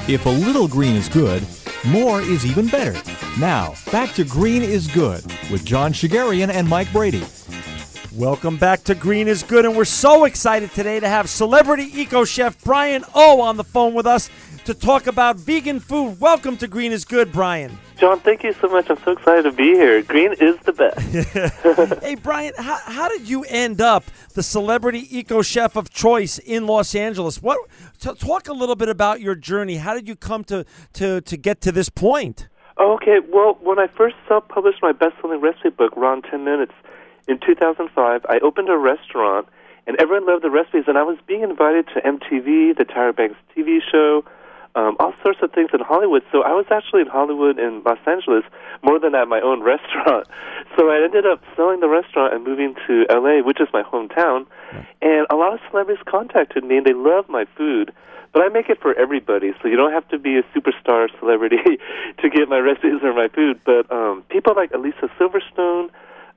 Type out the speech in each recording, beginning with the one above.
If a little green is good, more is even better. Now, back to Green is Good with John Shegerian and Mike Brady. Welcome back to Green is Good, and we're so excited today to have celebrity eco-chef Bryan Au on the phone with us to talk about vegan food. Welcome to Green is Good, Bryan. John, thank you so much. I'm so excited to be here. Green is the best. Hey, Bryan, how did you end up the celebrity eco-chef of choice in Los Angeles? Talk a little bit about your journey. How did you come to get to this point? Okay, well, when I first self-published my best-selling recipe book, Raw in 10 Minutes, in 2005, I opened a restaurant, and everyone loved the recipes, and I was being invited to MTV, the Tyra Banks TV show, all sorts of things in Hollywood. So I was actually in Hollywood and Los Angeles more than at my own restaurant. So I ended up selling the restaurant and moving to L.A., which is my hometown. And a lot of celebrities contacted me, and they love my food. But I make it for everybody, so you don't have to be a superstar celebrity to get my recipes or my food. But people like Elisa Silverstone,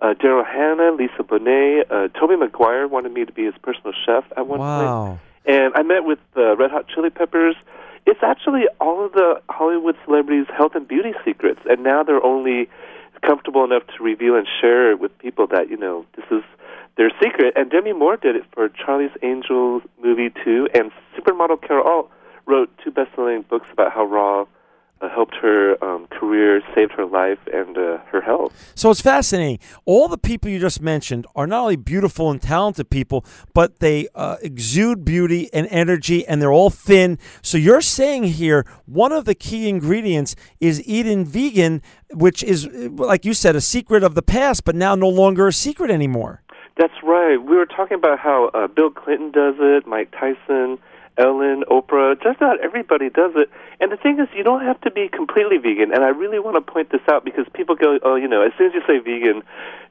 Daryl Hannah, Lisa Bonet, Tobey Maguire wanted me to be his personal chef at one point. And I met with Red Hot Chili Peppers. It's actually all of the Hollywood celebrities' health and beauty secrets, and now they're only comfortable enough to reveal and share it with people that, this is their secret. And Demi Moore did it for Charlie's Angels movie, too, and supermodel Carol wrote 2 best-selling books about how Raw helped her career, saved her life, and her health. So it's fascinating. All the people you just mentioned are not only beautiful and talented people, but they exude beauty and energy, and they're all thin. So you're saying here one of the key ingredients is eating vegan, which is, like you said, a secret of the past, but now no longer a secret anymore. That's right. We were talking about how Bill Clinton does it, Mike Tyson, Ellen, Oprah, just about everybody does it. And the thing is, you don't have to be completely vegan. And I really want to point this out because people go, as soon as you say vegan,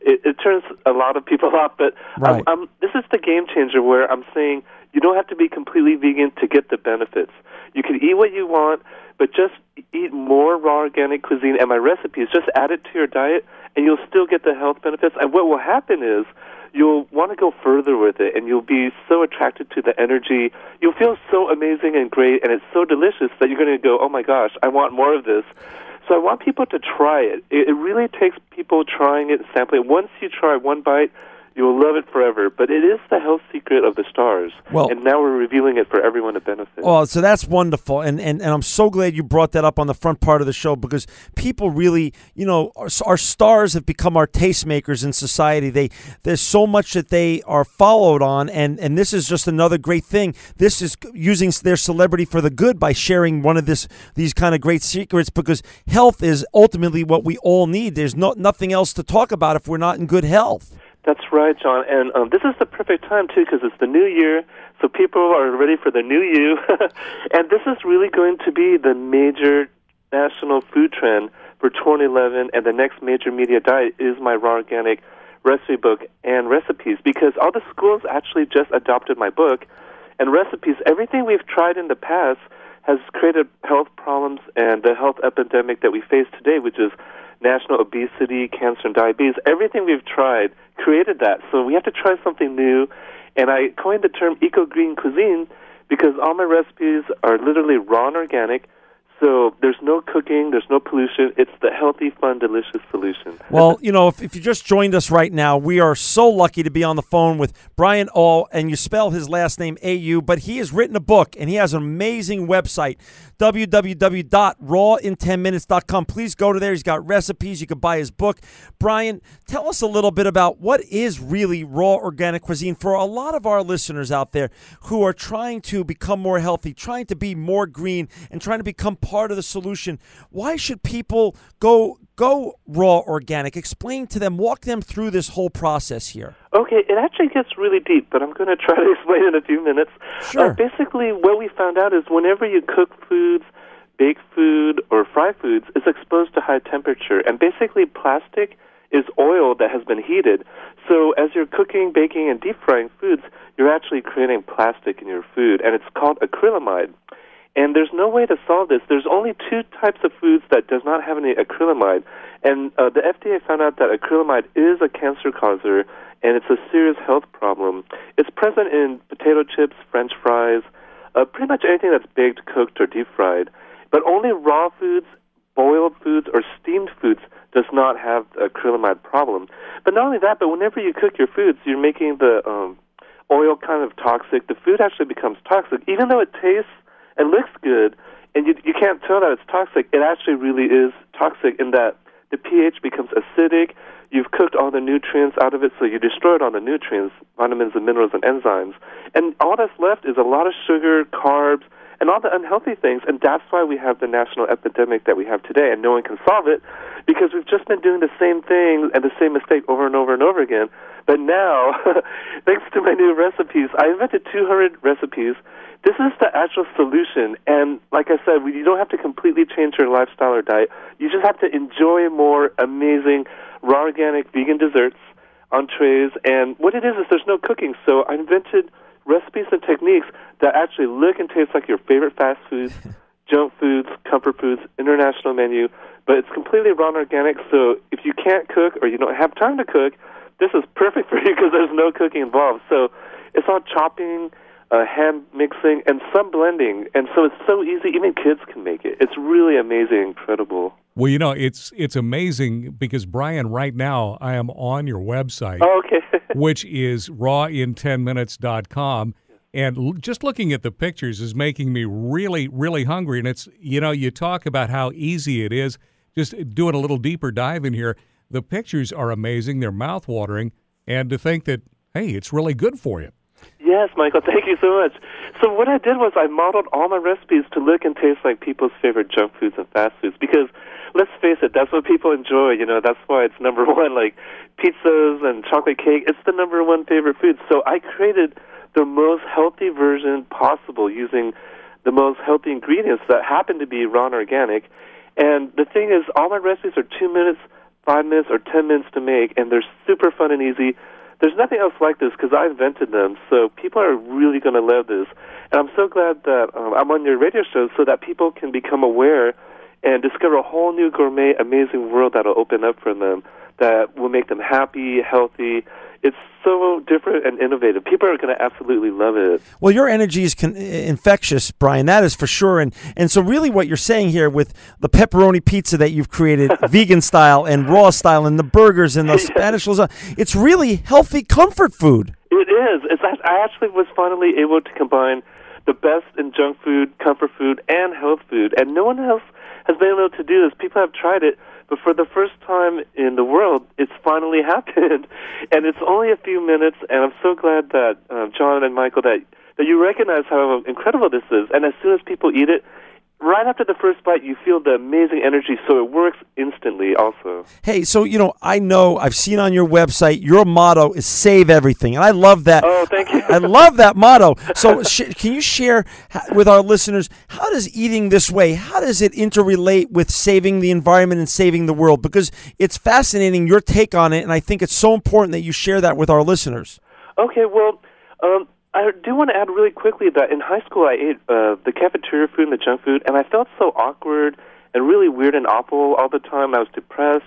it turns a lot of people off. But right. This is the game changer where I'm saying you don't have to be completely vegan to get the benefits. You can eat what you want, but just eat more raw organic cuisine and my recipes. Just add it to your diet, and you'll still get the health benefits. And what will happen is, you'll want to go further with it, and you'll be so attracted to the energy. You'll feel so amazing and great, and it's so delicious that you're going to go, oh, my gosh, I want more of this. So I want people to try it. It really takes people trying it, sampling it. Once you try one bite, you will love it forever. But it is the health secret of the stars. Well, and now we're revealing it for everyone to benefit. Well, so that's wonderful. And I'm so glad you brought that up on the front part of the show because people really, our stars have become our tastemakers in society. There's so much that they are followed on, and this is just another great thing. This is using their celebrity for the good by sharing one of these kind of great secrets because health is ultimately what we all need. There's nothing else to talk about if we're not in good health. That's right, John. And this is the perfect time, too, because it's the new year, so people are ready for the new you. And this is really going to be the major national food trend for 2011, and the next major media diet is my raw organic recipe book and recipes, because all the schools actually just adopted my book and recipes. Everything we've tried in the past has created health problems and the health epidemic that we face today, which is national obesity, cancer, and diabetes. Everything we've tried created that. So we have to try something new. And I coined the term Eco Green Cuisine because all my recipes are literally raw and organic. So there's no cooking, there's no pollution. It's the healthy, fun, delicious solution. Well, if you just joined us right now, we are so lucky to be on the phone with Bryan Au, and you spell his last name A-U, but he has written a book, and he has an amazing website, www.rawin10minutes.com. Please go to there. He's got recipes. You can buy his book. Bryan, tell us a little bit about what is really raw organic cuisine for a lot of our listeners out there who are trying to become more healthy, trying to be more green, and trying to become part of the solution. Why should people go raw organic? Explain to them, walk them through this whole process here. Okay, it actually gets really deep, but I'm going to try to explain it in a few minutes. Sure. Basically, what we found out is whenever you cook foods, bake food, or fry foods, it's exposed to high temperature. And basically, plastic is oil that has been heated. So as you're cooking, baking, and deep frying foods, you're actually creating plastic in your food, and it's called acrylamide. And there's no way to solve this. There's only 2 types of foods that does not have any acrylamide. And the FDA found out that acrylamide is a cancer causer, and it's a serious health problem. It's present in potato chips, French fries, pretty much anything that's baked, cooked, or deep fried. But only raw foods, boiled foods, or steamed foods does not have a acrylamide problem. But not only that, but whenever you cook your foods, you're making the oil kind of toxic. The food actually becomes toxic. Even though it tastes and looks good, and you can't tell that it's toxic, it actually really is toxic in that the pH becomes acidic. You've cooked all the nutrients out of it, so you destroyed all the nutrients, vitamins and minerals and enzymes. And all that's left is a lot of sugar, carbs, and all the unhealthy things, and that's why we have the national epidemic that we have today, and no one can solve it, because we've just been doing the same thing and the same mistake over and over and over again. But now, thanks to my new recipes, I invented 200 recipes. This is the actual solution, and like I said, you don't have to completely change your lifestyle or diet. You just have to enjoy more amazing raw organic vegan desserts, entrees, and what it is there's no cooking. So I invented recipes and techniques that actually look and taste like your favorite fast foods, junk foods, comfort foods, international menu, but it's completely raw and organic, so if you can't cook or you don't have time to cook, this is perfect for you because there's no cooking involved. So it's all chopping, hand mixing, and some blending, and so it's so easy, even kids can make it. It's really amazing, incredible. Well, you know, it's amazing because, Bryan, right now I am on your website, which is rawin10minutes.com, and just looking at the pictures is making me really, really hungry. And it's, you know, you talk about how easy it is. Just doing a little deeper dive in here, the pictures are amazing. They're mouth-watering, and to think that, hey, it's really good for you. Yes, Michael, thank you so much. So what I did was I modeled all my recipes to look and taste like people's favorite junk foods and fast foods because, let's face it, that's what people enjoy. You know, that's why it's number one, like pizzas and chocolate cake. It's the number one favorite food. So I created the most healthy version possible using the most healthy ingredients that happen to be raw and organic. And the thing is, all my recipes are 2 minutes, 5 minutes, or 10 minutes to make, and they're super fun and easy. There's nothing else like this because I invented them, so people are really going to love this. And I'm so glad that I'm on your radio show so that people can become aware and discover a whole new gourmet, amazing world that will open up for them, that will make them happy, healthy. It's so different and innovative. People are going to absolutely love it. Well, your energy is infectious, Bryan. That is for sure. And so really what you're saying here with the pepperoni pizza that you've created, vegan style and raw style, and the burgers and the Spanish lasagna, it's really healthy comfort food. It is. I actually was finally able to combine the best in junk food, comfort food, and health food. And no one else has been able to do this. People have tried it, but for the first time in the world, it's finally happened. And it's only a few minutes, and I'm so glad that, John and Michael, that you recognize how incredible this is. And as soon as people eat it, right after the first bite, you feel the amazing energy, so it works instantly also. Hey, so, you know I've seen on your website, your motto is save everything, and I love that. Oh, thank you. I love that motto. So can you share with our listeners, how does eating this way, how does it interrelate with saving the environment and saving the world? Because it's fascinating, your take on it, and I think it's so important that you share that with our listeners. Okay, well, I do want to add really quickly that in high school I ate the cafeteria food and the junk food, and I felt so awkward and really weird and awful all the time. I was depressed,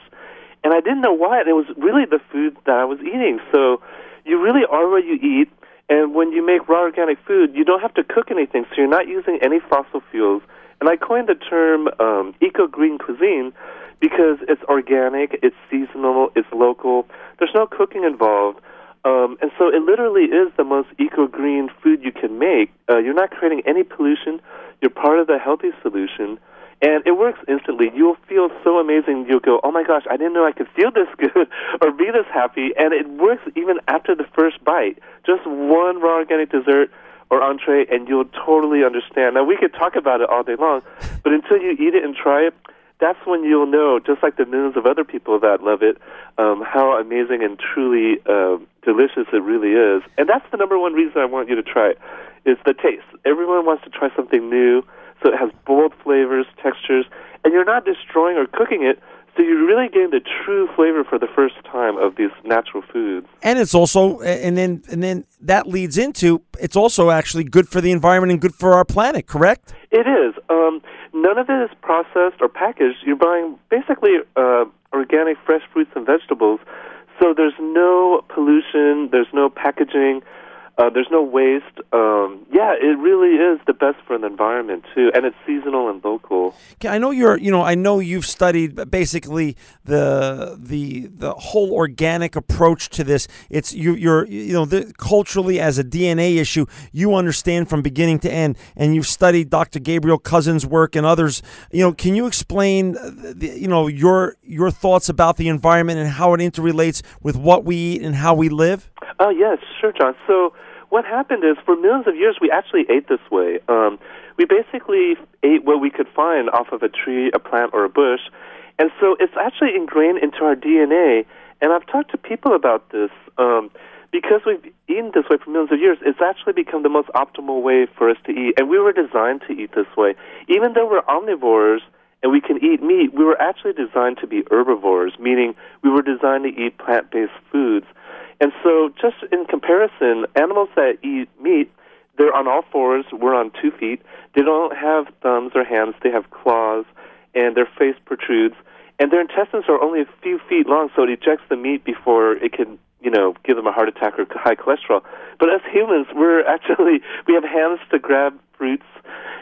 and I didn't know why. And it was really the food that I was eating. So you really are what you eat, and when you make raw organic food, you don't have to cook anything, so you're not using any fossil fuels. And I coined the term Eco Green Cuisine because it's organic, it's seasonal, it's local. There's no cooking involved. And so it literally is the most eco-green food you can make. You're not creating any pollution. You're part of the healthy solution. And it works instantly. You'll feel so amazing. You'll go, oh, my gosh, I didn't know I could feel this good or be this happy. And it works even after the first bite. Just one raw organic dessert or entree, and you'll totally understand. Now, we could talk about it all day long, but until you eat it and try it, that's when you'll know, just like the millions of other people that love it, how amazing and truly delicious it really is. And that's the number one reason I want you to try it, is the taste. Everyone wants to try something new, so it has bold flavors, textures, and you're not destroying or cooking it, so you're really getting the true flavor for the first time of these natural foods. And it's also, and then that leads into, it's also actually good for the environment and good for our planet, correct? It is. None of it is processed or packaged. You're buying basically organic, fresh fruits and vegetables, so there's no pollution, there's no packaging. There's no waste. Yeah, it really is the best for the environment too, and it's seasonal and local. Okay, I know I know you've studied basically the whole organic approach to this. It's you're culturally as a DNA issue, you understand from beginning to end, and you've studied Dr. Gabriel Cousins' work and others. Can you explain your thoughts about the environment and how it interrelates with what we eat and how we live? Oh yes, sure, John. So what happened is, for millions of years, we actually ate this way. We basically ate what we could find off of a tree, a plant, or a bush. And so it's actually ingrained into our DNA. And I've talked to people about this. Because we've eaten this way for millions of years, it's actually become the most optimal way for us to eat. And we were designed to eat this way. Even though we're omnivores and we can eat meat, we were actually designed to be herbivores, meaning we were designed to eat plant-based foods. And so just in comparison, animals that eat meat, they're on all fours, we're on 2 feet. They don't have thumbs or hands, they have claws, and their face protrudes. And their intestines are only a few feet long, so it ejects the meat before it can, give them a heart attack or high cholesterol. But as humans, we have hands to grab fruits,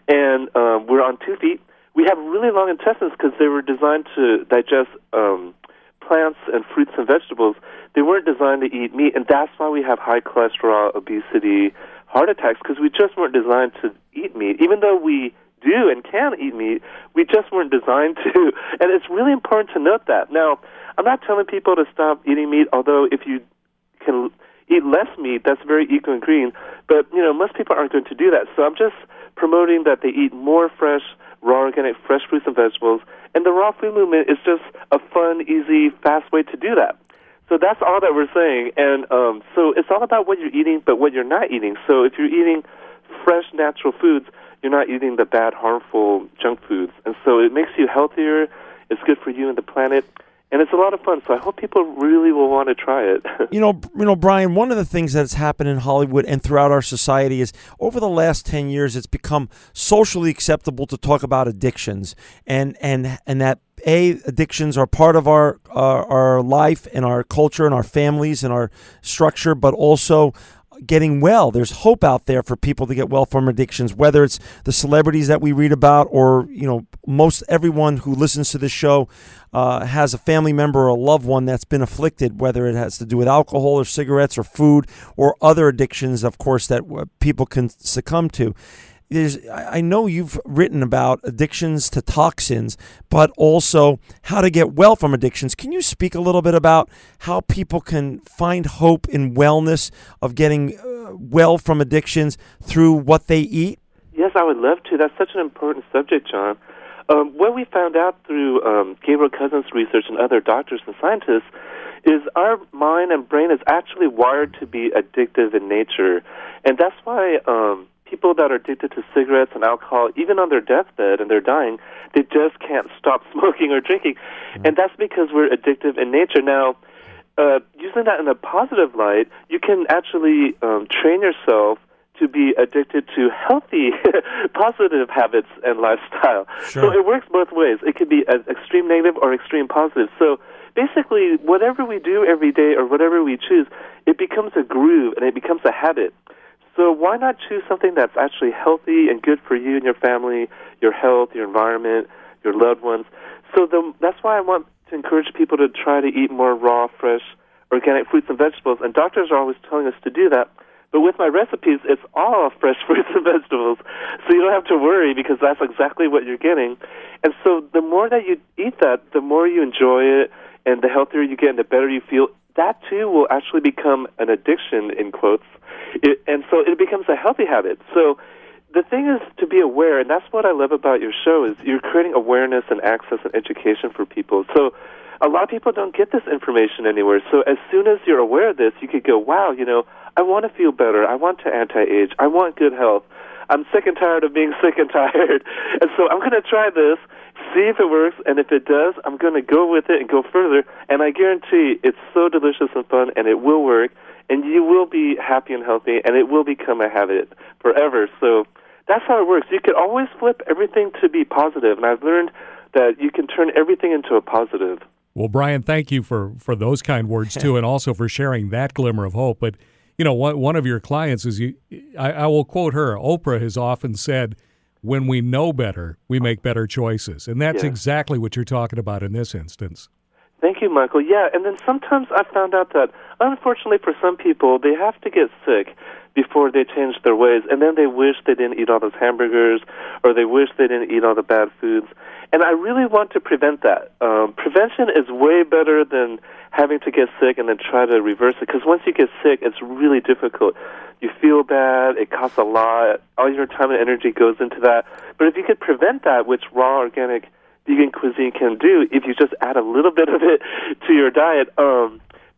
and we're on 2 feet. We have really long intestines because they were designed to digest plants and fruits and vegetables. They weren't designed to eat meat, and that's why we have high cholesterol, obesity, heart attacks, because we just weren't designed to eat meat. Even though we do and can eat meat, we just weren't designed to. And it's really important to note that. Now, I'm not telling people to stop eating meat, although if you can eat less meat, that's very eco and green. But, most people aren't going to do that. So I'm just promoting that they eat more fresh, raw, organic, fresh fruits and vegetables. And the raw food movement is just a fun, easy, fast way to do that. So that's all that we're saying. And so it's all about what you're eating, but what you're not eating. So if you're eating fresh, natural foods, you're not eating the bad, harmful junk foods. And so it makes you healthier. It's good for you and the planet. And it's a lot of fun, so I hope people really will want to try it. Bryan, one of the things that's happened in Hollywood and throughout our society is over the last 10 years, it's become socially acceptable to talk about addictions, and that addictions are part of our life and our culture and our families and our structure, but also getting well. There's hope out there for people to get well from addictions, whether it's the celebrities that we read about or, most everyone who listens to this show has a family member or a loved one that's been afflicted, whether it has to do with alcohol or cigarettes or food or other addictions, of course, that people can succumb to. I know you've written about addictions to toxins, but also how to get well from addictions. Can you speak a little bit about how people can find hope in wellness of getting well from addictions through what they eat? Yes, I would love to. That's such an important subject, John. What we found out through Gabriel Cousins' research and other doctors and scientists is our mind and brain is actually wired to be addictive in nature. And that's why people that are addicted to cigarettes and alcohol, even on their deathbed and they're dying, they just can't stop smoking or drinking. And that's because we're addictive in nature. Now, using that in a positive light, you can actually train yourself to be addicted to healthy, positive habits and lifestyle. Sure. So it works both ways. It can be extreme negative or extreme positive. So basically, whatever we do every day or whatever we choose, it becomes a groove and it becomes a habit. So why not choose something that's actually healthy and good for you and your family, your health, your environment, your loved ones? So that's why I want to encourage people to try to eat more raw, fresh, organic fruits and vegetables. And doctors are always telling us to do that. But with my recipes, it's all fresh fruits and vegetables. So you don't have to worry because that's exactly what you're getting. And so the more that you eat that, the more you enjoy it, and the healthier you get and the better you feel. That, too, will actually become an addiction, in quotes. And so it becomes a healthy habit. So the thing is to be aware, and that's what I love about your show, is you're creating awareness and access and education for people. So a lot of people don't get this information anywhere. So as soon as you're aware of this, you could go, wow, I want to feel better. I want to anti-age. I want good health. I'm sick and tired of being sick and tired. And so I'm going to try this, see if it works, and if it does, I'm going to go with it and go further. And I guarantee it's so delicious and fun, and it will work, and you will be happy and healthy, and it will become a habit forever. So that's how it works. You can always flip everything to be positive, and I've learned that you can turn everything into a positive. Well, Bryan, thank you for those kind words, too, and also for sharing that glimmer of hope. But one of your clients is I will quote her. Oprah has often said, when we know better, we make better choices. And that's exactly what you're talking about in this instance. Thank you, Michael. Yeah, and then sometimes I found out that, unfortunately for some people, they have to get sick before they change their ways, and then they wish they didn't eat all those hamburgers, or they wish they didn't eat all the bad foods. And I really want to prevent that. Prevention is way better than having to get sick and then try to reverse it, because once you get sick, it's really difficult. You feel bad, it costs a lot, all your time and energy goes into that. But if you could prevent that, which raw organic vegan cuisine can do, if you just add a little bit of it to your diet,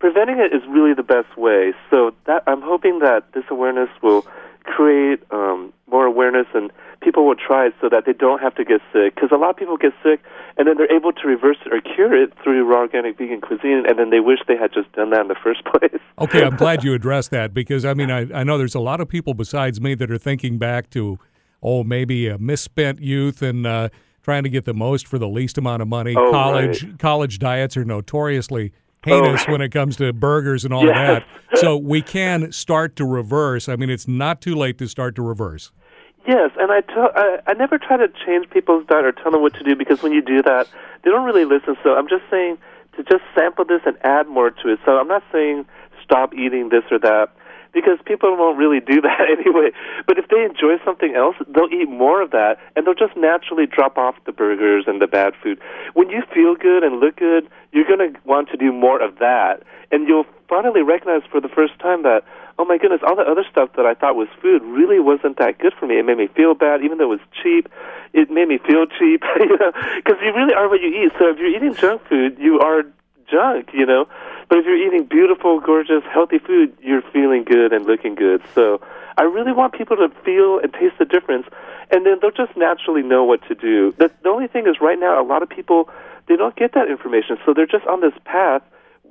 preventing it is really the best way. So that I'm hoping that this awareness will create more awareness, and people will try it so that they don't have to get sick. Because a lot of people get sick, and then they're able to reverse it or cure it through raw organic vegan cuisine, and then they wish they had just done that in the first place. Okay, I'm glad you addressed that, because, I mean, I know there's a lot of people besides me that are thinking back to, maybe a misspent youth and trying to get the most for the least amount of money. College diets are notoriously heinous when it comes to burgers and all of that. So we can start to reverse. I mean, it's not too late to start to reverse. Yes, and I never try to change people's diet or tell them what to do, because when you do that, they don't really listen. So I'm just saying to just sample this and add more to it. So I'm not saying stop eating this or that, because people won't really do that anyway. But if they enjoy something else, they'll eat more of that, and they'll just naturally drop off the burgers and the bad food. When you feel good and look good, you're going to want to do more of that, and you'll finally recognize for the first time that, oh my goodness, all the other stuff that I thought was food really wasn't that good for me. It made me feel bad, even though it was cheap. It made me feel cheap, because you really are what you eat. So if you're eating junk food, you are junk, But if you're eating beautiful, gorgeous, healthy food, you're feeling good and looking good. So I really want people to feel and taste the difference, and then they'll just naturally know what to do. The only thing is right now, a lot of people, they don't get that information, so they're just on this path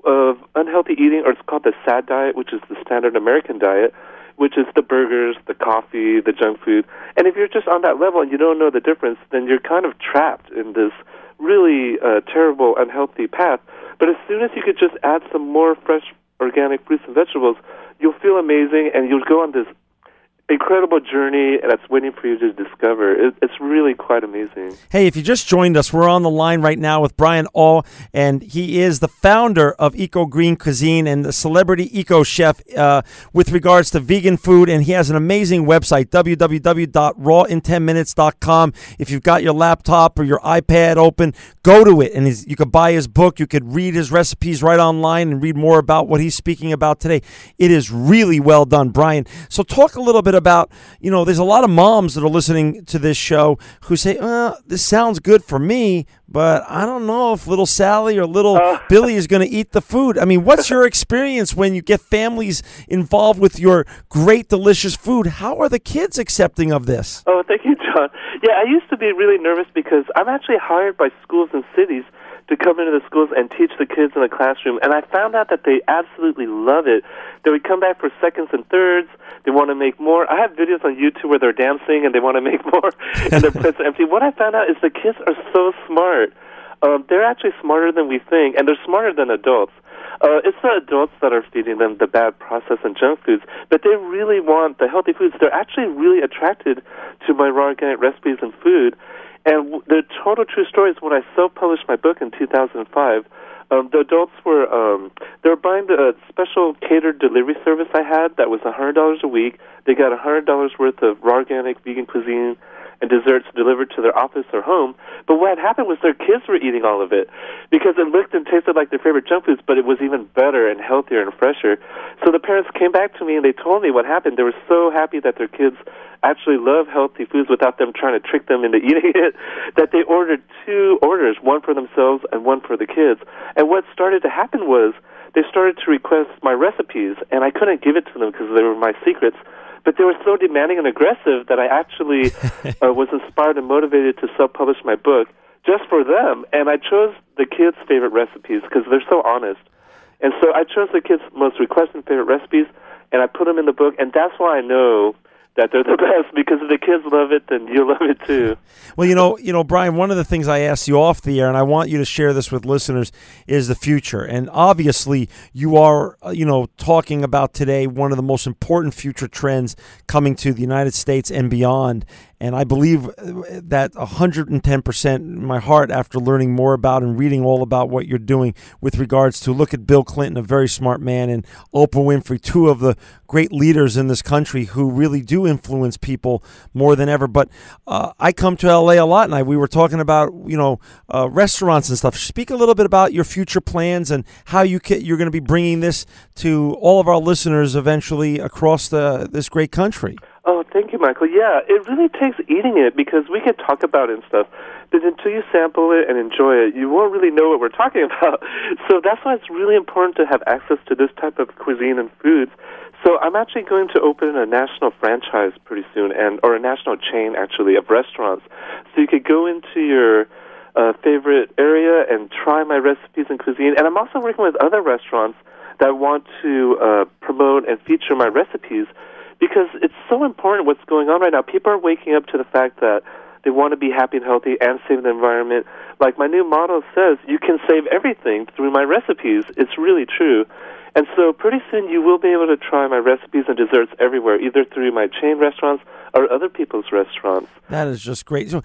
of unhealthy eating, or it's called the SAD diet, which is the standard American diet, which is the burgers, the coffee, the junk food. And if you're just on that level and you don't know the difference, then you're kind of trapped in this really terrible, unhealthy path. But as soon as you could just add some more fresh organic fruits and vegetables, you'll feel amazing, and you'll go on this incredible journey that's waiting for you to discover. It's really quite amazing. Hey, if you just joined us, we're on the line right now with Bryan Au, and he is the founder of Eco Green Cuisine and the celebrity eco chef with regards to vegan food, and he has an amazing website, www.rawin10minutes.com. If you've got your laptop or your iPad open, go to it, and you could buy his book. You could read his recipes right online and read more about what he's speaking about today. It is really well done, Bryan. So talk a little bit about, there's a lot of moms that are listening to this show who say, this sounds good for me, but I don't know if little Sally or little Billy is going to eat the food. I mean, what's your experience when you get families involved with your great, delicious food? How are the kids accepting of this? Oh, thank you, John. Yeah, I used to be really nervous because I'm actually hired by schools and cities to come into the schools and teach the kids in the classroom, and I found out that they absolutely love it. They would come back for seconds and thirds. They want to make more. I have videos on YouTube where they're dancing and they want to make more, and their plates are empty. What I found out is the kids are so smart. They're actually smarter than we think, and they're smarter than adults. It's the adults that are feeding them the bad processed and junk foods, but they really want the healthy foods. They're actually really attracted to my raw organic recipes and food. And the total true story is when I self-published my book in 2005, the adults were they were buying the special catered delivery service I had that was $100 a week. They got $100 worth of raw organic vegan cuisine and desserts delivered to their office or home. But what had happened was their kids were eating all of it because it looked and tasted like their favorite junk foods, but it was even better and healthier and fresher. So the parents came back to me and they told me what happened. They were so happy that their kids actually love healthy foods without them trying to trick them into eating it, that they ordered 2 orders, one for themselves and one for the kids. And what started to happen was they started to request my recipes, and I couldn't give it to them because they were my secrets. But they were so demanding and aggressive that I actually was inspired and motivated to self-publish my book just for them. And I chose the kids' favorite recipes because they're so honest. And so I chose the kids' most requested favorite recipes, and I put them in the book. And that's why I know that they're the best, because if the kids love it, then you'll love it too. Well, you know, Bryan, one of the things I asked you off the air, and I want you to share this with listeners, is the future. And obviously, you are, talking about today one of the most important future trends coming to the United States and beyond. And I believe that 110% in my heart after learning more about and reading all about what you're doing with regards to, look at Bill Clinton, a very smart man, and Oprah Winfrey, two of the great leaders in this country who really do influence people more than ever. But I come to L.A. a lot, and we were talking about, restaurants and stuff. Speak a little bit about your future plans and how you're going to be bringing this to all of our listeners eventually across this great country. Oh, thank you, Michael. Yeah, it really takes eating it, because we could talk about it and stuff, but until you sample it and enjoy it, you won't really know what we're talking about. So that's why it's really important to have access to this type of cuisine and foods. So I'm actually going to open a national franchise pretty soon, or a national chain, actually, of restaurants. So you could go into your favorite area and try my recipes and cuisine. And I'm also working with other restaurants that want to promote and feature my recipes, because it's so important what's going on right now. People are waking up to the fact that they want to be happy and healthy and save the environment. Like my new motto says, you can save everything through my recipes. It's really true. And so pretty soon you will be able to try my recipes and desserts everywhere, either through my chain restaurants or other people's restaurants. That is just great. So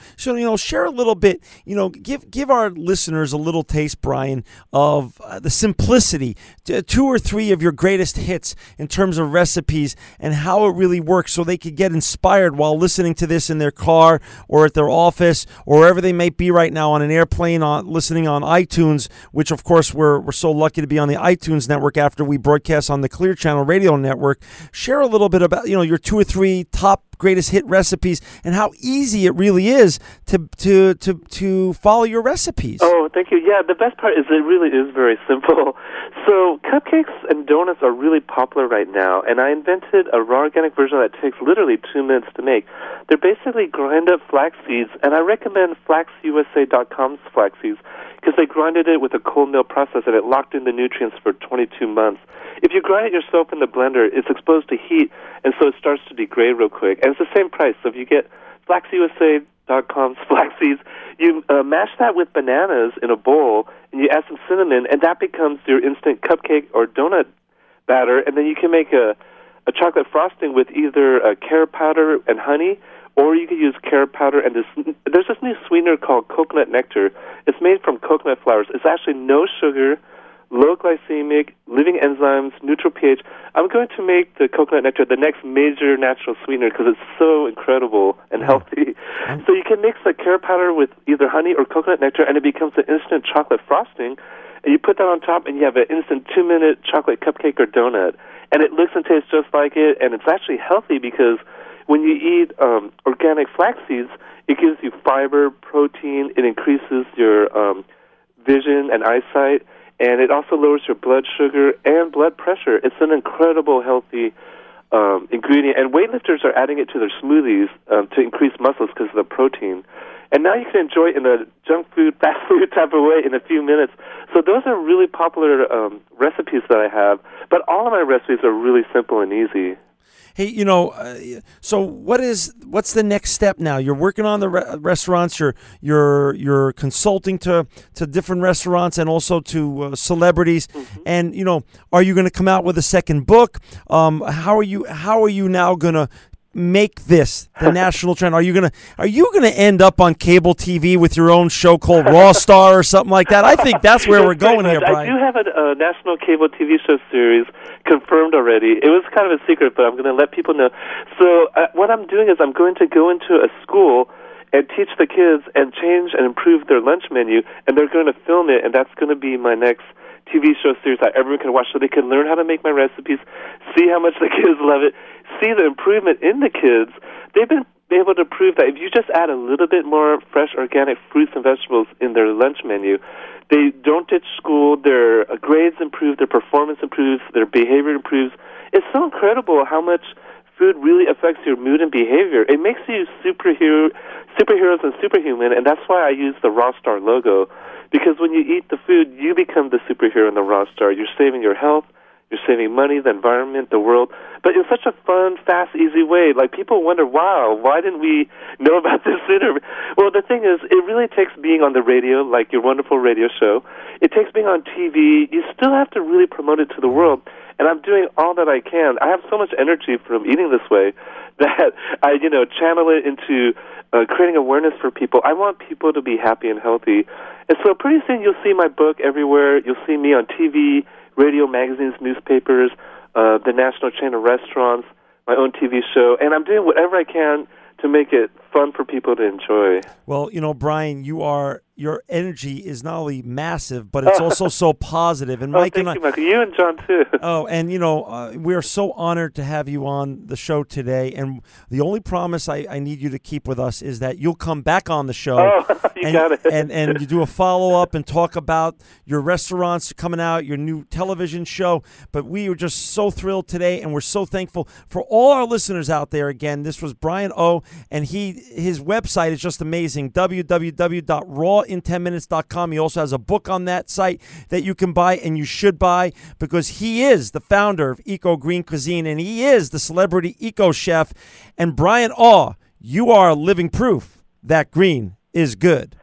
share a little bit, give our listeners a little taste, Bryan, of the simplicity, 2 or 3 of your greatest hits in terms of recipes and how it really works, so they could get inspired while listening to this in their car or at their office or wherever they may be right now, on an airplane, listening on iTunes, which of course we're so lucky to be on the iTunes network after we broadcast on the Clear Channel Radio Network. Share a little bit about your 2 or 3 top greatest hit recipes and how easy it really is to follow your recipes. Oh, thank you. Yeah, the best part is it really is very simple. So cupcakes and donuts are really popular right now, and I invented a raw organic version that takes literally 2 minutes to make. They're basically grind up flax seeds, and I recommend flaxusa.com's flax seeds, because they grinded it with a cold mill process and it locked in the nutrients for 22 months. If you grind it yourself in the blender, it's exposed to heat, and so it starts to degrade real quick. And it's the same price. So if you get flaxusa.com's flax seeds, you mash that with bananas in a bowl, and you add some cinnamon, and that becomes your instant cupcake or donut batter. And then you can make a chocolate frosting with either carrot powder and honey, or you could use carrot powder and there's this new sweetener called coconut nectar. It's made from coconut flowers. It's actually no sugar, low glycemic, living enzymes, neutral pH. I'm going to make the coconut nectar the next major natural sweetener, because it's so incredible and healthy. So you can mix the carrot powder with either honey or coconut nectar, and it becomes an instant chocolate frosting. And you put that on top, and you have an instant 2-minute chocolate cupcake or donut. And it looks and tastes just like it, and it's actually healthy, because when you eat organic flax seeds, it gives you fiber, protein, it increases your vision and eyesight, and it also lowers your blood sugar and blood pressure. It's an incredible healthy ingredient, and weightlifters are adding it to their smoothies to increase muscles because of the protein. And now you can enjoy it in a junk food, fast food type of way in a few minutes. So those are really popular recipes that I have, but all of my recipes are really simple and easy. Hey, so what's the next step now? You're working on the restaurants. You're consulting to different restaurants and also to celebrities. Mm-hmm. And are you going to come out with a second book? How are you now going to make this the national trend? Are you gonna end up on cable TV with your own show called Raw Star or something like that? I think that's where we're going here, Bryan. I do have a national cable TV show series confirmed already. It was kind of a secret, but I'm going to let people know. So what I'm doing is I'm going to go into a school and teach the kids and change and improve their lunch menu, and they're going to film it, and that's going to be my next TV show series that everyone can watch, so they can learn how to make my recipes, see how much the kids love it, see the improvement in the kids. They've been able to prove that if you just add a little bit more fresh organic fruits and vegetables in their lunch menu, they don't ditch school, their grades improve, their performance improves, their behavior improves. It's so incredible how much food really affects your mood and behavior. It makes you superheroes and superhuman, and that's why I use the Raw Star logo. Because when you eat the food, you become the superhero in the Raw Star. You're saving your health, you're saving money, the environment, the world, but in such a fun, fast, easy way. Like, people wonder, wow, why didn't we know about this sooner? Well, the thing is, it really takes being on the radio, like your wonderful radio show. It takes being on TV. You still have to really promote it to the world, and I'm doing all that I can. I have so much energy from eating this way that I, channel it into creating awareness for people. I want people to be happy and healthy. And so pretty soon you'll see my book everywhere. You'll see me on TV, radio, magazines, newspapers, the national chain of restaurants, my own TV show. And I'm doing whatever I can to make it fun for people to enjoy. Well, Bryan, your energy is not only massive, but it's also so positive. And Mike thank you, Michael. You and John, too. Oh, and, we are so honored to have you on the show today. And the only promise I need you to keep with us is that you'll come back on the show. Oh, you got it. And you do a follow-up and talk about your restaurants coming out, your new television show. But we are just so thrilled today, and we're so thankful for all our listeners out there. Again, this was Bryan Au, and his website is just amazing, www.rawin10minutes.com. He also has a book on that site that you can buy, and you should buy, because he is the founder of Eco Green Cuisine, and he is the celebrity eco chef. And Bryan Au, you are living proof that green is good.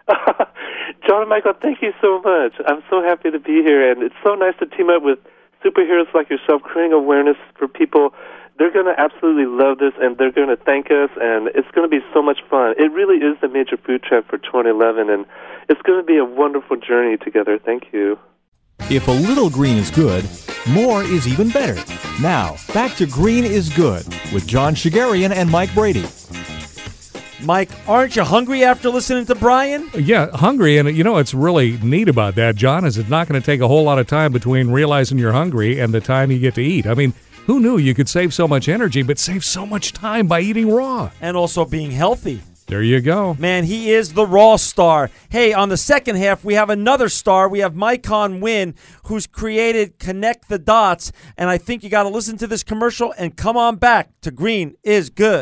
John and Michael, thank you so much. I'm so happy to be here, and it's so nice to team up with superheroes like yourself, creating awareness for people. They're going to absolutely love this, and they're going to thank us, and it's going to be so much fun. It really is the major food trend for 2011, and it's going to be a wonderful journey together. Thank you. If a little green is good, more is even better. Now, back to Green is Good with John Shegerian and Mike Brady. Mike, aren't you hungry after listening to Bryan? Yeah, hungry. And, what's really neat about that, John, is it's not going to take a whole lot of time between realizing you're hungry and the time you get to eat. I mean, who knew you could save so much energy but save so much time by eating raw? And also being healthy. There you go. Man, he is the raw star. Hey, on the second half, we have another star. We have Maikon Wynn, who's created Connect the Dots. And I think you got to listen to this commercial and come on back to Green is Good.